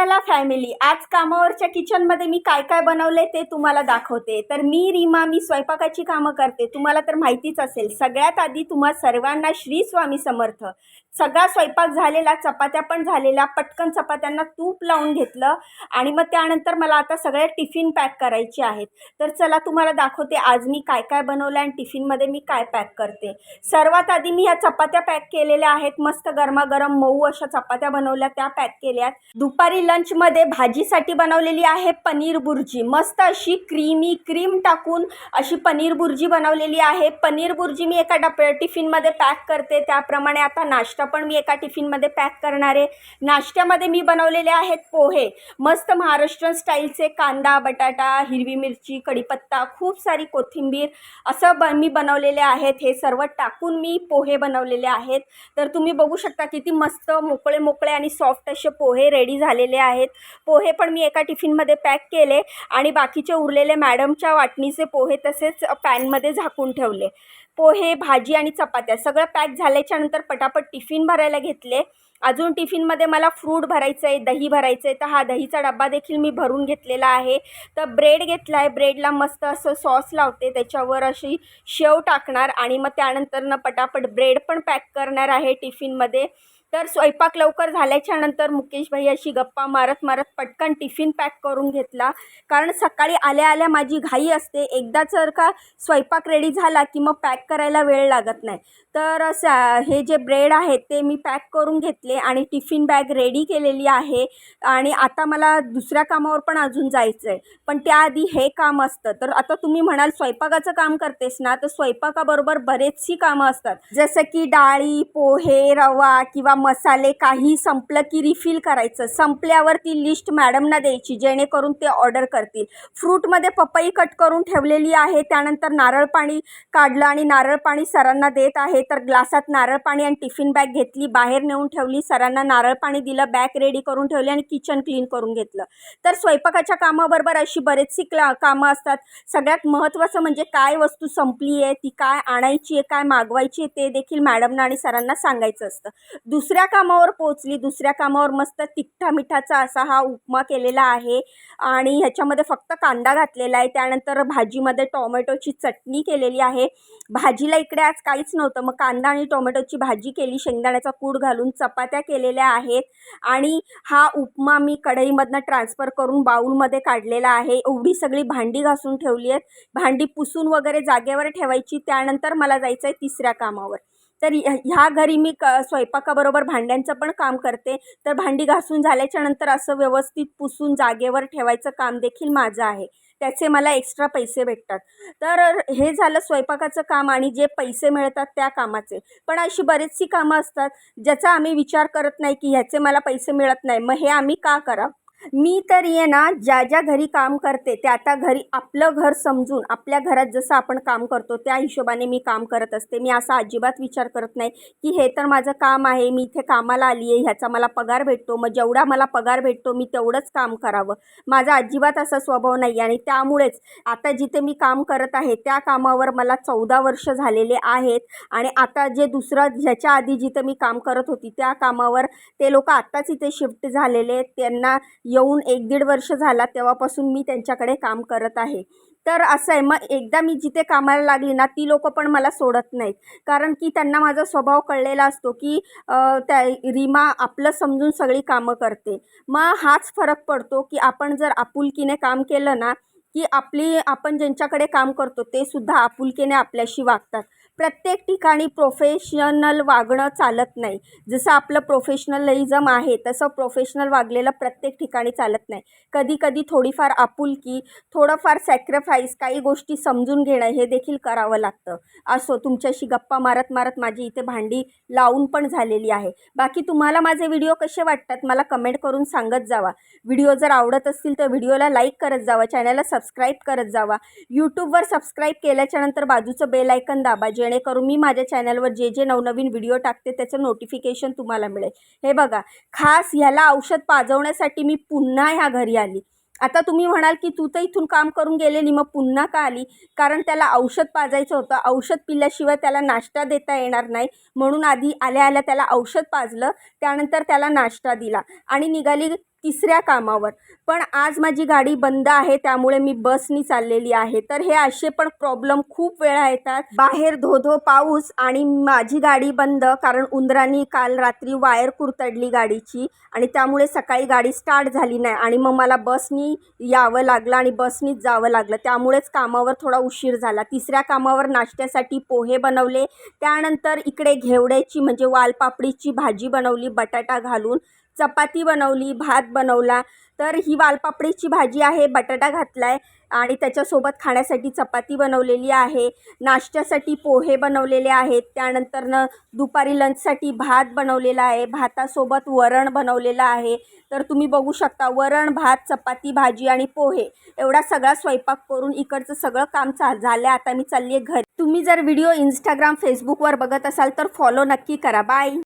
चला फॅमिली, आज कामावरच्या किचनमध्ये मी काय काय बनवले ते तुम्हाला दाखवते. तर मी रीमा, मी स्वयंपाकाची कामं करते. तुम्हाला तर माहितीच असेल. सगळ्यात आधी तुम्हा सर्वांना श्री स्वामी समर्थ. सगळा स्वयंपाक झालेला, चपात्या पण झालेल्या. पटकन चपात्यांना तूप लावून घेतलं आणि मग त्यानंतर मला आता सगळे टिफिन पॅक करायचे आहेत. तर चला तुम्हाला दाखवते आज मी काय काय बनवलं आणि टिफिनमध्ये मी काय पॅक करते. सर्वात आधी मी ह्या चपात्या पॅक केलेल्या आहेत. मस्त गरमागरम मऊ अशा चपात्या बनवल्या, त्या पॅक केल्यात. दुपारी लंचमध्ये भाजीसाठी बनवलेली आहे पनीर बुर्जी. मस्त अशी क्रीम टाकून अशी पनीर बुर्जी बनवलेली आहे. पनीर बुर्जी मी एका टिफिनमध्ये पॅक करते. त्याप्रमाणे आता नाश्ता पण मी एका टिफिनमध्ये पॅक करणार आहे. नाश्त्यामध्ये मी बनवलेले आहेत पोहे. मस्त महाराष्ट्रीयन स्टाईलचे कांदा, बटाटा, हिरवी मिरची, कढीपत्ता, खूप सारी कोथिंबीर असं मी बनवलेले आहेत. हे सर्व टाकून मी पोहे बनवलेले आहेत. तर तुम्ही बघू शकता किती मस्त मोकळे आणि सॉफ्ट असे पोहे रेडी झालेले आहेत. पोहे पण मी एका टिफिनमध्ये पॅक केले आणि बाकीचे उरलेले मॅडमच्या वाटणीचे पोहे तसेच पॅनमध्ये झाकून ठेवले. पोहे, भाजी आणि चपात्या सगळं पॅक झाल्याच्या नंतर पटापट टिफिन भरायला घेतले. अजून टिफिनमध्ये मला फ्रूट भरायचं आहे, दही भरायचं आहे. तर हा दहीचा डब्बा देखील मी भरून घेतलेला आहे. तर ब्रेड घेतला आहे. ब्रेडला मस्त असं सॉस लावते, त्याच्यावर अशी शेव टाकणार आणि मग त्यानंतर पटापट ब्रेड पण पॅक करणार आहे टिफिनमध्ये. तर स्वयंपाक लवकर झाल्याच्या नंतर मुकेश भाई अशी गप्पा मारत पटकन टिफिन पॅक करून घेतला. कारण सकाळी आल्या माझी घाई असते. एकदाच जर का स्वयंपाक रेडी झाला की मग पॅक करायला वेळ लागत नाही. तर हे जे ब्रेड आहेत ते मी पॅक करून घेतले आणि टिफिन बॅग रेडी केलेली आहे. आणि आता मला दुसऱ्या कामावर पण अजून जायचं आहे, पण त्याआधी हे काम असतं. तर आता तुम्ही म्हणाल स्वयंपाकाचं काम करतेस ना, तर स्वयंपाकाबरोबर बरेचशी कामं असतात. जसं की डाळी, पोहे, रवा किंवा मसाले काही संपलं की रिफिल करायचं. संपल्यावर ती लिस्ट मॅडमना द्यायची जेणेकरून ते ऑर्डर करतील. फ्रूटमध्ये पपई कट करून ठेवलेली आहे. त्यानंतर नारळ पाणी काढलं आणि नारळ पाणी सरांना देत आहे. तर ग्लासात नारळ पाणी आणि टिफिन बॅग घेतली, बाहेर नेऊन ठेवली. सरांना नारळ पाणी दिलं, बॅग रेडी करून ठेवली आणि किचन क्लीन करून घेतलं. तर स्वयंपाकाच्या कामाबरोबर अशी बरेचशी कामं असतात. सगळ्यात महत्त्वाचं म्हणजे काय वस्तू संपली आहे, ती काय आणायची आहे, काय मागवायची आहे ते देखील मॅडमना आणि सरांना सांगायचं असतं. दुसऱ्या कामावर पोहोचली. दुसऱ्या कामावर मस्त तिखटा मिठाचा असा हा उपमा केलेला आहे आणि ह्याच्यामध्ये फक्त कांदा घातलेला आहे. त्यानंतर भाजीमध्ये टोमॅटोची चटणी केलेली आहे. भाजीला इकडे आज काहीच नव्हतं, मग कांदा आणि टोमॅटोची भाजी केली, शेंगदाण्याचा कूट घालून. चपात्या केलेल्या आहेत आणि हा उपमा मी कढईमधनं ट्रान्सफर करून बाउलमध्ये काढलेला आहे. एवढी सगळी भांडी घासून ठेवली आहेत. भांडी पुसून वगैरे जागेवर ठेवायची. त्यानंतर मला जायचं आहे तिसऱ्या कामावर. तर ह्या घरी मी स्वयंपाकाबरोबर भांड्यांचं पण काम करते. तर भांडी घासून झाल्याच्या नंतर असं व्यवस्थित पुसून जागेवर ठेवायचं काम देखील माझं आहे. त्याचे मला एक्स्ट्रा पैसे भेटतात. तर हे झालं स्वयंपाकाचं काम आणि जे पैसे मिळतात त्या कामाचे. पण अशी बरीचशी कामं असतात ज्याचा आम्ही विचार करत नाही की ह्याचे मला पैसे मिळत नाही, मग हे आम्ही का करावं. मी तर ना ज्या घरी काम करते त्या आता घरी आपलं घर समजून आपल्या घरात जसं आपण काम करतो त्या हिशोबाने मी काम करत असते. मी असा अजिबात विचार करत नाही की हे तर माझं काम आहे, मी इथे कामाला आली आहे, ह्याचा मला पगार भेटतो, मग जेवढा मला पगार भेटतो मी तेवढंच काम करावं. माझा अजिबात असा स्वभाव नाही. आणि त्यामुळेच आता जिथे मी काम करत आहे त्या कामावर मला 14 वर्ष झालेले आहेत. आणि आता जे दुसरं ह्याच्या आधी जिथे मी काम करत होती त्या कामावर ते लोक आत्ताच इथे शिफ्ट झालेले. त्यांना येऊन 1-1.5 वर्ष झाला, तेव्हापासून मी त्यांच्याकडे काम करत आहे. तर असं आहे, मग एकदा मी जिथे कामाला लागली ना ती लोकं पण मला सोडत नाहीत. कारण की त्यांना माझा स्वभाव कळलेला असतो की त्या रीमा आपलं समजून सगळी कामं करते. मग हाच फरक पडतो की आपण जर आपुलकीने काम केलं ना की आपण ज्यांच्याकडे काम करतो ते सुद्धा आपुलकीने आपल्याशी वागतात. प्रत्येक ठिकाणी प्रोफेशनल वागणं चालत नाही. जसं आपलं प्रोफेशनलिझम आहे तसं प्रोफेशनल वागलेलं प्रत्येक ठिकाणी चालत नाही. कधी थोडीफार आपुलकी, थोडंफार सॅक्रिफाईस, काही गोष्टी समजून घेणं हे देखील करावं लागतं. असो, तुमच्याशी गप्पा मारत माझी इथे भांडी लावून पण झालेली आहे. बाकी तुम्हाला माझे व्हिडिओ कसे वाटतात मला कमेंट करून सांगत जावा. व्हिडिओ जर आवडत असतील तर व्हिडिओला लाईक करत जावा, चॅनलला सबस्क्राईब करत जावा. यूट्यूबवर सबस्क्राईब केल्याच्यानंतर बाजूचं बेल आयकन दाबा जेणेकरून मी माझ्या चॅनलवर जे नवनवीन व्हिडिओ टाकते त्याचं नोटिफिकेशन तुम्हाला मिळेल. हे बघा, खास ह्याला औषध पाजवण्यासाठी मी पुन्हा ह्या घरी आली. आता तुम्ही म्हणाल की तू तर इथून काम करून गेलेली, मग पुन्हा का आली. कारण त्याला औषध पाजायचं होतं. औषध पिल्याशिवाय त्याला नाश्ता देता येणार नाही, म्हणून आधी आल्या त्याला औषध पाजलं, त्यानंतर त्याला नाश्ता दिला आणि निघाली तिसऱ्या कामावर. पण आज माझी गाडी बंद आहे, त्यामुळे मी बसनी चाललेली आहे. तर हे असे पण प्रॉब्लेम खूप वेळा येतात. बाहेर धो पाऊस आणि माझी गाडी बंद, कारण उंदरांनी काल रात्री वायर कुरतडली गाडीची आणि त्यामुळे सकाळी गाडी स्टार्ट झाली नाही आणि मग मला बसनी यावं लागलं आणि बसनीच जावं लागलं. त्यामुळेच कामावर थोडा उशीर झाला. तिसऱ्या कामावर नाश्त्यासाठी पोहे बनवले. त्यानंतर इकडे घेवड्याची म्हणजे वालपापडीची भाजी बनवली बटाटा घालून, चपाती बनवली, भात बनवला. तर ही वालपापडीची भाजी आहे, बटाटा घातला आहे आणि त्याच्यासोबत खाण्यासाठी चपाती बनवलेली आहे. नाश्त्यासाठी पोहे बनवलेले आहेत. त्यानंतरनं दुपारी लंचसाठी भात बनवलेला आहे. भातासोबत वरण बनवलेलं आहे. तर तुम्ही बघू शकता, वरण, भात, चपाती, भाजी आणि पोहे एवढा सगळा स्वयंपाक करून इकडचं सगळं काम झालं. आता मी चालली आहे घरी. तुम्ही जर व्हिडिओ इंस्टाग्राम फेसबुकवर बघत असाल तर फॉलो नक्की करा. बाय.